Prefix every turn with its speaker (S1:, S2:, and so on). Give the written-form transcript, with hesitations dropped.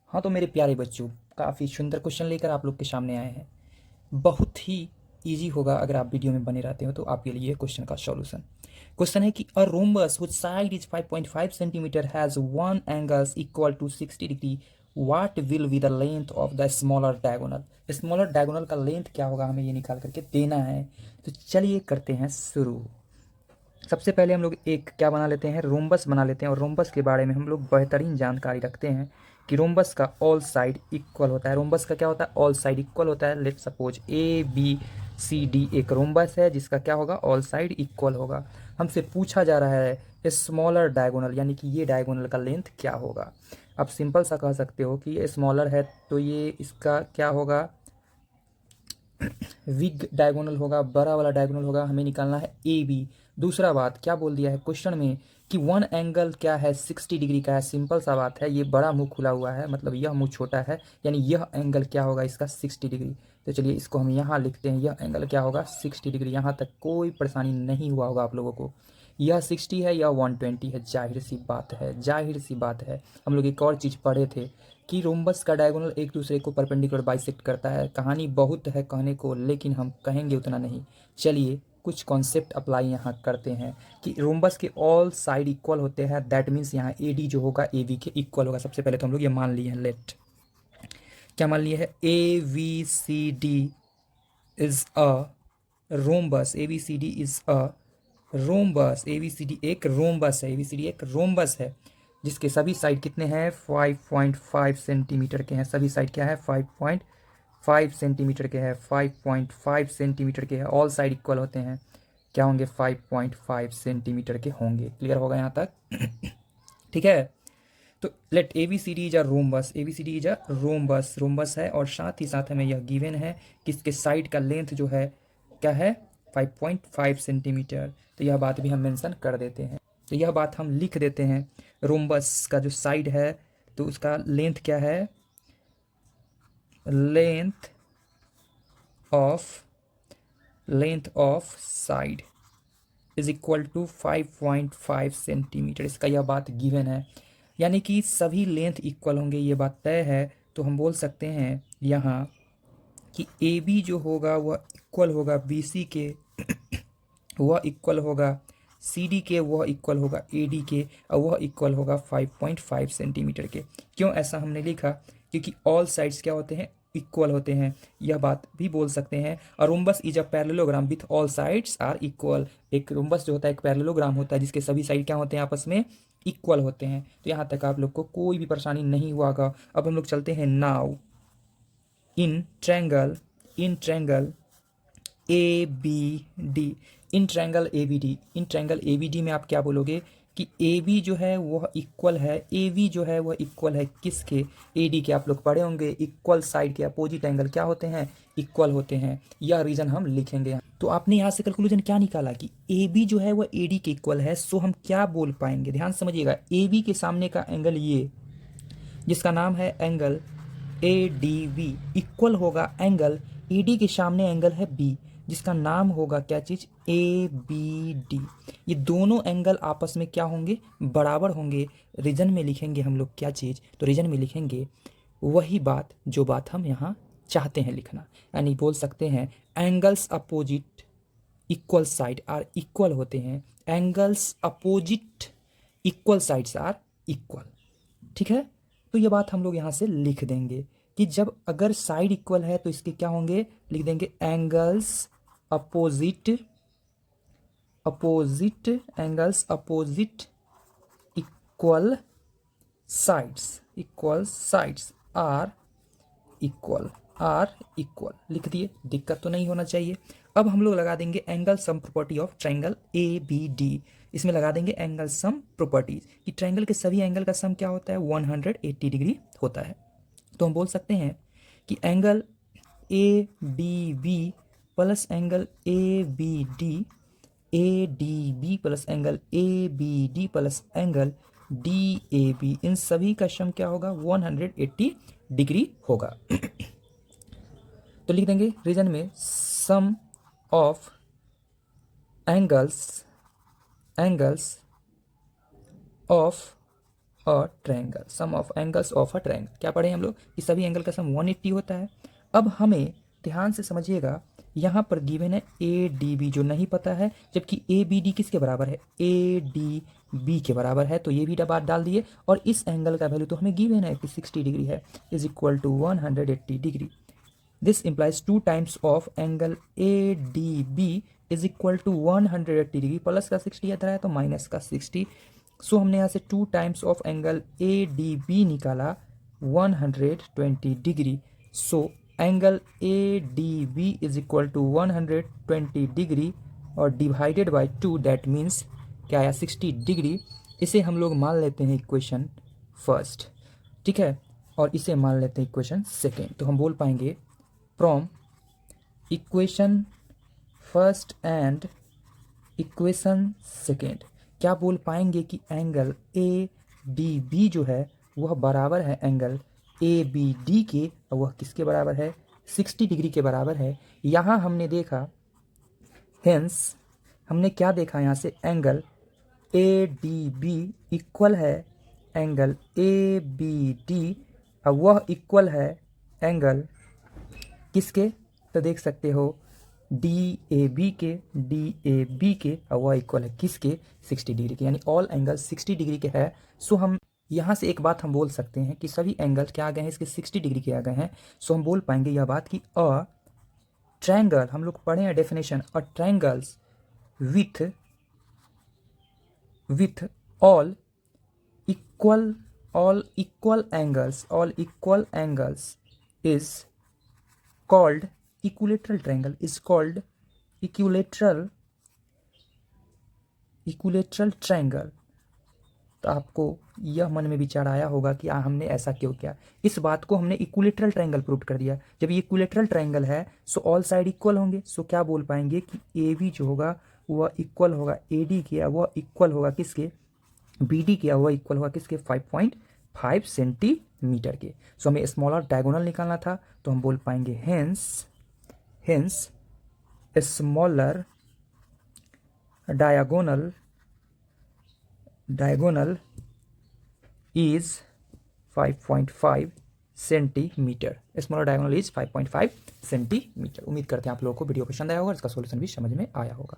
S1: हाँ तो मेरे प्यारे बच्चों, काफ़ी सुंदर क्वेश्चन लेकर आप लोग के सामने आए हैं। बहुत ही इजी होगा अगर आप वीडियो में बने रहते हो तो आपके लिए क्वेश्चन का सॉल्यूशन। क्वेश्चन है कि a rhombus which side is 5.5 centimetre has one angles equal to 60 degree, what will be the length of the smaller diagonal. Smaller diagonal का लेंथ क्या होगा, हमें ये निकाल करके देना है। तो चलिए करते हैं शुरू। सबसे पहले हम लोग एक क्या बना लेते हैं, रोम्बस बना लेते हैं। और रोम्बस के बारे में हम लोग बेहतरीन जानकारी रखते हैं कि रोम्बस का ऑल साइड इक्वल होता है। रोम्बस का क्या होता है, ऑल साइड इक्वल होता है। Let suppose A B C D एक रोम्बस है जिसका क्या होगा, ऑल साइड इक्वल होगा। हमसे पूछा जा रहा है स्मॉलर डायगोनल, यानी कि ये डायगोनल का लेंथ क्या होगा। आप सिंपल सा कह सकते हो कि ये स्मॉलर है तो ये इसका क्या होगा, विग डायगोनल होगा, बड़ा वाला डायगोनल होगा। हमें निकालना है ए बी। दूसरा बात क्या बोल दिया है क्वेश्चन में कि वन एंगल क्या है, 60 डिग्री का है। सिंपल सा बात है, ये बड़ा मुंह खुला हुआ है, मतलब यह मुंह छोटा है, यानी यह एंगल क्या होगा इसका 60 डिग्री। तो चलिए इसको हम यहाँ लिखते हैं, यह एंगल क्या होगा 60 डिग्री। यहाँ तक कोई परेशानी नहीं हुआ होगा आप लोगों को। यह 60 है, यह 120 है, जाहिर सी बात है, जाहिर सी बात है। हम लोग एक और चीज़ पढ़े थे कि रोम्बस का डायगोनल एक दूसरे को परपेंडिकुलर बाइसेक्ट करता है। कहानी बहुत है कहने को, लेकिन हम कहेंगे उतना नहीं। चलिए कुछ कॉन्सेप्ट अप्लाई यहाँ करते हैं कि रोम्बस के ऑल साइड इक्वल होते हैं। दैट मीन्स यहाँ ए डी जो होगा ए वी के इक्वल होगा। सबसे पहले तो हम लोग ये मान लिए हैं, लेट क्या मान लिए है, A B C D is a rhombus. A B C D is a rhombus. A B C D एक रोम्बस है, ए बी सी डी एक रोम्बस है जिसके सभी साइड कितने हैं, 5.5 सेंटीमीटर के हैं। सभी साइड क्या है, 5.5 सेंटीमीटर के हैं, 5.5 सेंटीमीटर के हैं। ऑल साइड इक्वल होते हैं, क्या होंगे, 5.5 सेंटीमीटर के होंगे। क्लियर होगा यहाँ तक? ठीक है। तो let A B C D is a rhombus, A B C D is a rhombus, rhombus है। और साथ ही साथ हमें यह गिवन है कि इसके साइड का लेंथ जो है क्या है, 5.5 सेंटीमीटर। तो यह बात भी हम मेंशन कर देते हैं, तो यह बात हम लिख देते हैं। रोम्बस का जो साइड है तो उसका लेंथ क्या है, length of side is equal to 5.5 centimetre. इसका यह बात गिवन है, यानी कि सभी लेंथ इक्वल होंगे, ये बात तय है। तो हम बोल सकते हैं यहाँ कि ए बी जो होगा वह इक्वल होगा बी सी के, वह इक्वल होगा सी डी के, वह इक्वल होगा ए डी के, और वह इक्वल होगा 5.5 सेंटीमीटर के। क्यों ऐसा हमने लिखा, क्योंकि ऑल साइड्स क्या होते हैं, इक्वल होते हैं। यह बात भी बोल सकते हैं। और rhombus is a parallelogram with all sides are equal. एक रोम्बस जो होता है एक पैरेललोग्राम होता है जिसके सभी साइड क्या होते हैं, आपस में इक्वल होते हैं। तो यहाँ तक आप लोग को कोई भी परेशानी नहीं हुआ होगा। अब हम लोग चलते हैं now in triangle A B D. In triangle A B D, in triangle A B D में आप क्या बोलोगे कि ए बी जो है वह इक्वल है, ए बी जो है वह इक्वल है किसके, ए डी के। आप लोग पढ़े होंगे इक्वल साइड के अपोजिट एंगल क्या होते हैं, इक्वल होते हैं। यह रीजन हम लिखेंगे। तो आपने यहाँ से कैलकुलेशन क्या निकाला कि ए बी जो है वह ए डी के इक्वल है। सो हम क्या बोल पाएंगे, ध्यान समझिएगा। ए बी के सामने का एंगल ये जिसका नाम है angle A D B equal होगा एंगल ए डी के सामने एंगल है बी जिसका नाम होगा क्या चीज, ए बी डी। ये दोनों एंगल आपस में क्या होंगे, बराबर होंगे। रीजन में लिखेंगे हम लोग क्या चीज, तो रीजन में लिखेंगे वही बात जो बात हम यहाँ चाहते हैं लिखना। यानी बोल सकते हैं angles opposite equal side are equal होते हैं, angles opposite equal sides are equal. ठीक है। तो ये बात हम लोग यहाँ से लिख देंगे कि जब अगर साइड इक्वल है तो इसके क्या होंगे, लिख देंगे angles opposite, angles opposite equal sides are equal लिख दिए, दिक्कत तो नहीं होना चाहिए। अब हम लोग लगा देंगे angle sum property of triangle A B D. इसमें लगा देंगे एंगल सम प्रॉपर्टीज कि ट्रायंगल के सभी एंगल का सम क्या होता है, 180 डिग्री होता है। तो हम बोल सकते हैं कि angle A B B plus angle A B D, A D B plus angle A B D plus angle D A B, इन सभी का सम क्या होगा, 180 डिग्री होगा। तो लिख देंगे रीजन में sum of angles of a triangle, sum of angles of a triangle. क्या पढ़े हम लोग कि सभी एंगल का सम 180 होता है। अब हमें ध्यान से समझिएगा, यहाँ पर गिवन है ए डी बी जो नहीं पता है, जबकि ए बी डी किसके बराबर है, ए डी बी के बराबर है, तो ये भी बात डाल दिए। और इस एंगल का वैल्यू तो हमें गिवन है कि 60 डिग्री है, is equal to 180 degree. This implies 2 times of angle ADB is equal to 180 degree, plus का 60 इधर है तो माइनस का 60। सो हमने यहाँ से 2 टाइम्स ऑफ एंगल ADB निकाला 120 degree. So angle ADB is equal to 120 degree और डिवाइडेड बाई 2, दैट मीन्स क्या आया 60 डिग्री। इसे हम लोग मान लेते हैं इक्वेशन फर्स्ट, ठीक है, और इसे मान लेते हैं इक्वेशन सेकेंड। तो हम बोल पाएंगे from equation first and equation second, क्या बोल पाएंगे कि एंगल ए डी बी जो है वह बराबर है एंगल ए बी डी के, और वह किसके बराबर है, 60 डिग्री के बराबर है। यहाँ हमने देखा, हेंस हमने क्या देखा यहाँ से, angle A D B equal है एंगल ए बी डी, और वह इक्वल है एंगल किसके, तो देख सकते हो डी ए बी के, और वह इक्वल है किसके, 60 डिग्री के, यानी ऑल एंगल 60 डिग्री के है। सो हम यहाँ से एक बात हम बोल सकते हैं कि सभी एंगल क्या आ गए हैं, इसके 60 डिग्री के आ गए हैं। सो हम बोल पाएंगे यह बात कि अ ट्रायंगल, हम लोग पढ़े हैं definition, a triangles with all equal angles is called equilateral triangle, is called equilateral triangle। तो आपको यह मन में विचार आया होगा कि हमने ऐसा क्यों किया। इस बात को हमने इक्विलेटरल ट्रायंगल प्रूव कर दिया। जब ये इक्विलेटरल ट्रायंगल है सो ऑल साइड इक्वल होंगे। सो क्या बोल पाएंगे कि ए बी जो होगा वह इक्वल होगा ए डी के, वह इक्वल होगा किसके, बी डी के, वह इक्वल होगा किसके, 5.5 सेंटीमीटर के। सो हमें स्मॉलर डायगोनल निकालना था, तो हम बोल पाएंगे hence smaller diagonal is 5.5 centimetre. Smaller diagonal is 5.5 centimetre. उम्मीद करते हैं आप लोगों को वीडियो पसंद आया होगा, इसका सॉल्यूशन भी समझ में आया होगा।